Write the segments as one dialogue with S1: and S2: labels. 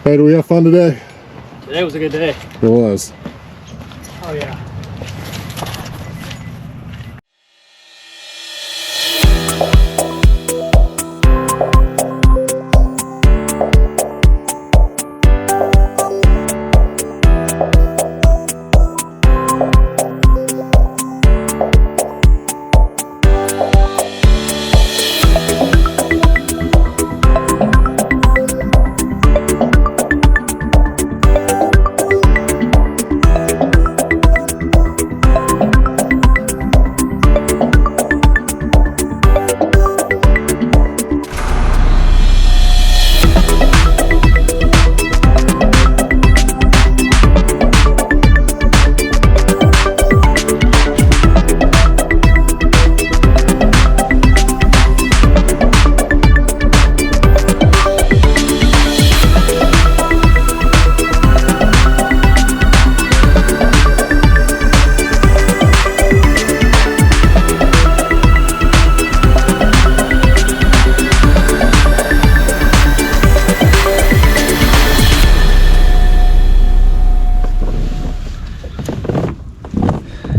S1: Hey, do we have fun today?
S2: Today was a good day.
S1: It was.
S2: Oh yeah.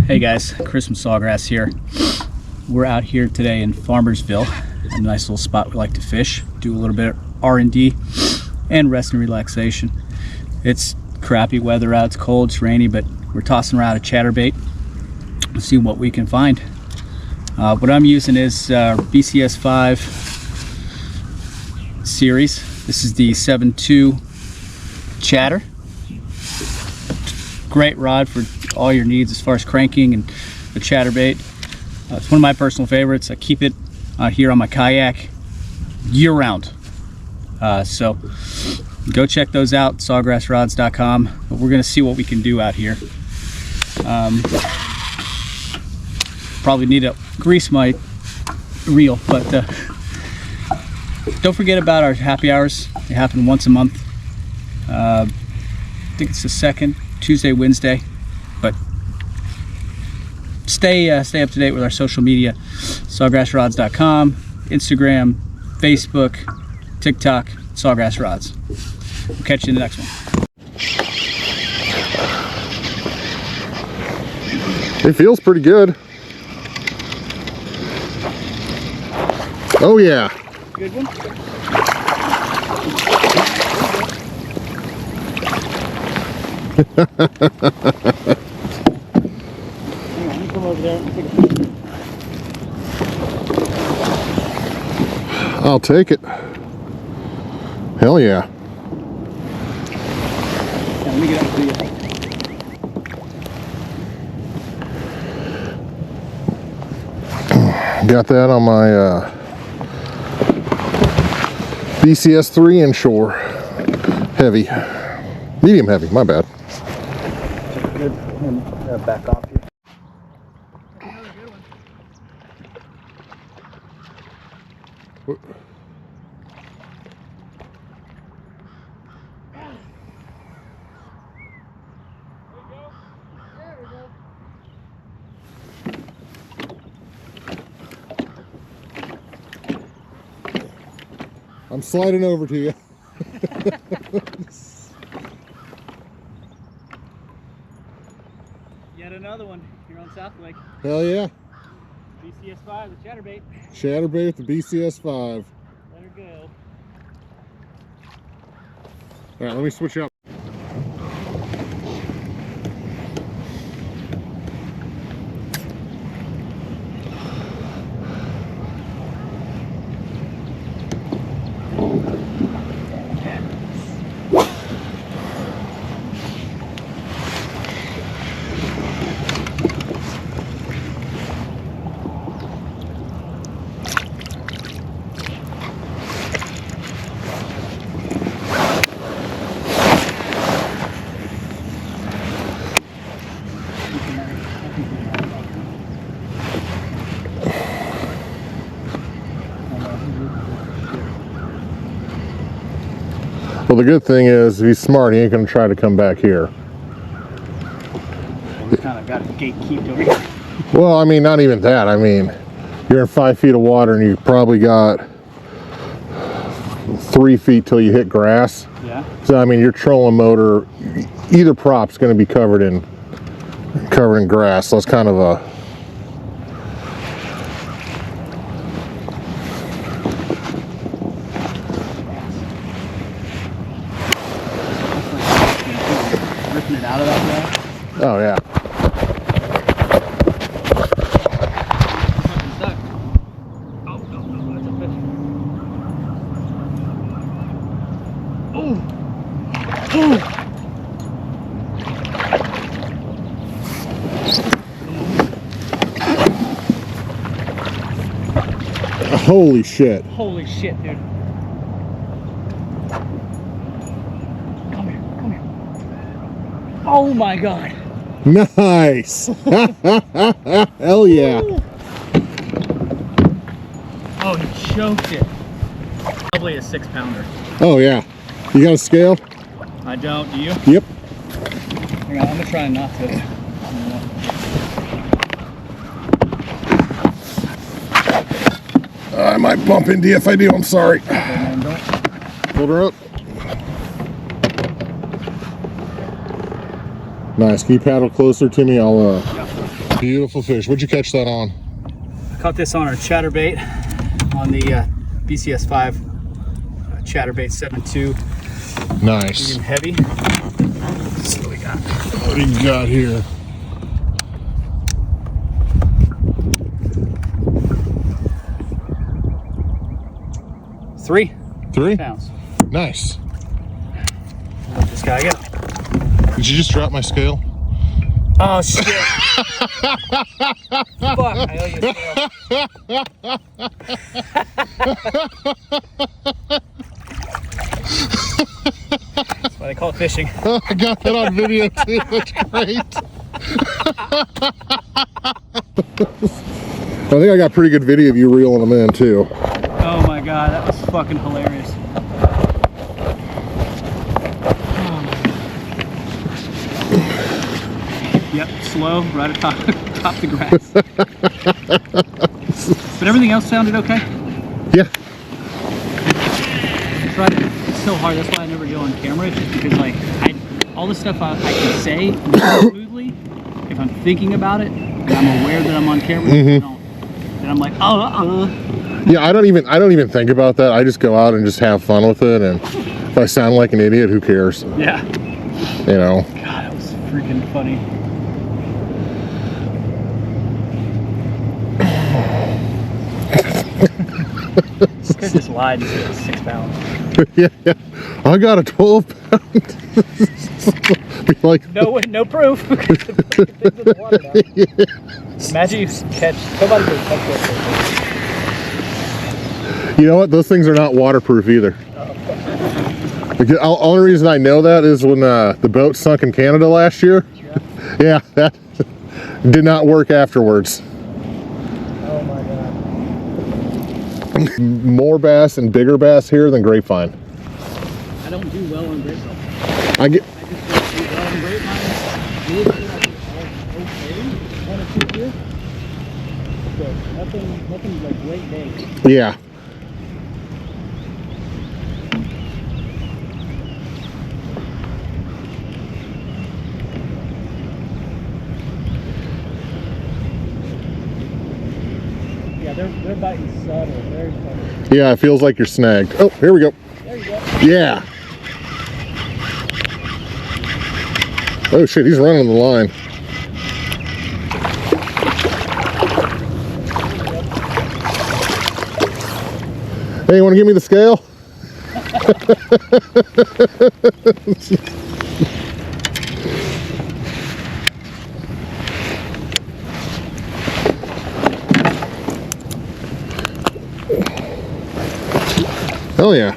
S2: Hey guys, Chris from Sawgrass here. We're out here today in Farmersville, a nice little spot we like to fish, do a little bit of R&D and rest and relaxation. It's crappy weather out, it's cold, it's rainy, but we're tossing around a chatterbait. Let's see what we can find. What I'm using is BCS 5 series. This is the 7.2 chatter. Great rod for all your needs as far as cranking and the chatterbait. It's one of my personal favorites. I keep it here on my kayak year round. So go check those out, sawgrassrods.com. But we're gonna see what we can do out here. Probably need to grease my reel, but don't forget about our happy hours. They happen once a month. I think it's the second Tuesday, Wednesday, but stay up to date with our social media, sawgrassrods.com, Instagram, Facebook, TikTok, Sawgrass Rods. We'll catch you in the next one.
S1: It feels pretty good. Oh yeah.
S2: Good one. Come over there and take a picture.
S1: I'll take it. Hell yeah.
S2: Yeah, let me get up to you.
S1: Got that on my BCS 3 inshore. Heavy. Medium heavy, my bad.
S2: Good. And back off here. Another good one.
S1: I'm sliding over to you.
S2: Yet another one here on South Lake.
S1: Hell yeah.
S2: BCS 5, the chatterbait.
S1: Chatterbait with the BCS 5.
S2: Let her go.
S1: All right, let me switch up. Well, the good thing is, if he's smart, he ain't gonna try to come back here.
S2: We kind of got a gatekeeped over here.
S1: Well, I mean, not even that. I mean, you're in 5 feet of water and you probably got 3 feet till you hit grass.
S2: Yeah. Yeah.
S1: So I mean, your trolling motor, either prop's going to be covered in grass. So it's kind of a
S2: ripping it out of that grass.
S1: oh yeah. Holy shit.
S2: Holy shit, dude. Come here, come here. Oh my god.
S1: Nice. Hell yeah.
S2: Oh, he choked it. Probably a 6-pounder.
S1: Oh yeah. You got a scale?
S2: I don't, do you?
S1: Yep.
S2: Hang on, I'm gonna try not to.
S1: I might bump into you if I do. I'm sorry. Hold her up. Nice. Can you paddle closer to me? I'll. Yeah. Beautiful fish. What'd you catch that on?
S2: I caught this on our chatterbait on the BCS 5 chatterbait 7.2.
S1: Nice.
S2: Medium heavy. Let's see what we got.
S1: What do you got here?
S2: Three
S1: 3
S2: pounds.
S1: Nice.
S2: Let this guy go.
S1: Did you just drop my scale?
S2: Oh shit. Fuck, I owe you a scale. That's why they call it fishing.
S1: I got that on video too. That's great. I think I got pretty good video of you reeling them in too.
S2: Oh my god, that was fucking hilarious. Yep, slow, right atop the grass. But everything else sounded okay.
S1: Yeah.
S2: It's so hard, that's why I never go on camera, just because like all the stuff I can say smoothly if I'm thinking about it and I'm aware that I'm on camera. Then I'm like,
S1: Yeah, I don't even think about that. I just go out and just have fun with it, and if I sound like an idiot, who cares?
S2: Yeah.
S1: You know.
S2: God, that was freaking funny. Could have just lied and said it was 6 pounds.
S1: Yeah. I got a 12 pound. Be like,
S2: no proof. Things in the water now.
S1: Yeah.
S2: Imagine you catch somebody could catch that.
S1: You know what? Those things are not waterproof either. The only reason I know that is when the boat sunk in Canada last year. Yeah, that did not work afterwards.
S2: Oh my god.
S1: More bass and bigger bass here than grapevine.
S2: I don't do well on grapevine.
S1: I just
S2: don't do well on grapevine. Maybe I do okay, 1 or 2 here. But nothing like great big.
S1: yeah.
S2: Yeah, they're biting subtle, very subtle.
S1: Yeah, it feels like you're snagged. Oh, here we go.
S2: There you go.
S1: Yeah. Oh shit, he's running the line. Hey, you want to give me the scale? Oh yeah.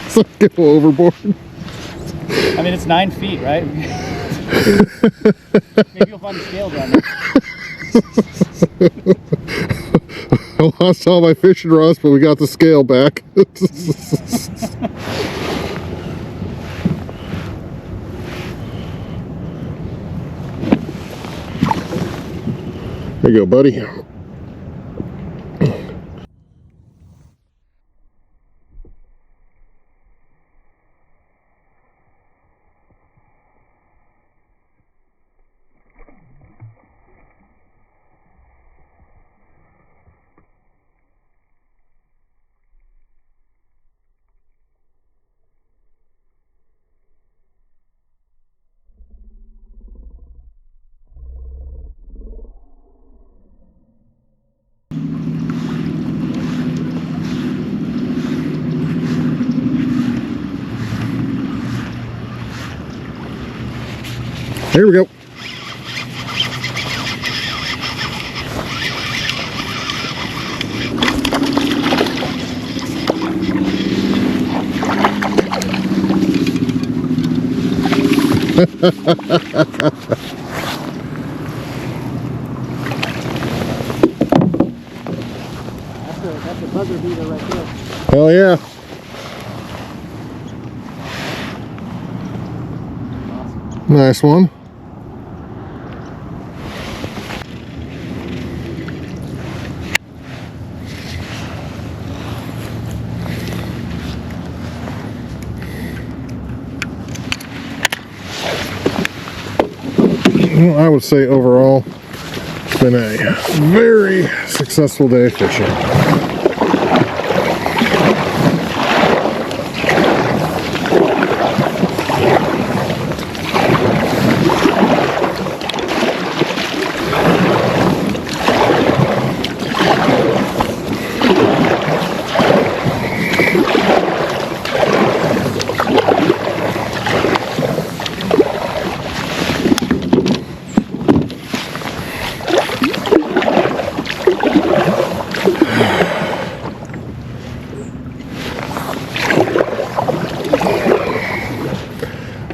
S1: So go overboard.
S2: I mean, it's 9 feet, right? Maybe you'll find a scale down there.
S1: I lost all my fishing rods, but we got the scale back. There you go, buddy. Here we go.
S2: That's a buzzer beater right there.
S1: Hell yeah. Nice one. Well, I would say overall, it's been a very successful day fishing.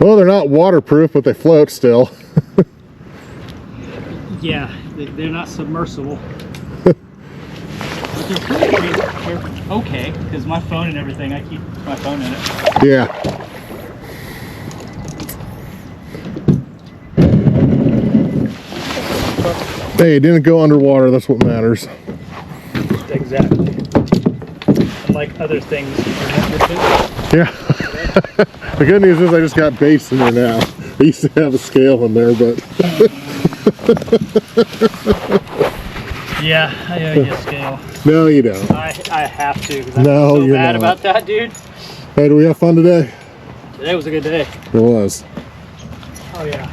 S1: Well, they're not waterproof, but they float still.
S2: Yeah, they're not submersible. But they're okay, because my phone and everything, I keep my phone in it.
S1: Yeah. Hey, it didn't go underwater, that's what matters.
S2: Exactly. Unlike other things.
S1: Yeah. The good news is I just got baits in there now. I used to have a scale in there, but...
S2: Yeah, I owe you a scale.
S1: No, you don't.
S2: I have to, because I'm
S1: No,
S2: so
S1: you're
S2: mad
S1: not.
S2: about that, dude.
S1: Hey, do we have fun today?
S2: Today was a good day.
S1: It was.
S2: Oh, yeah.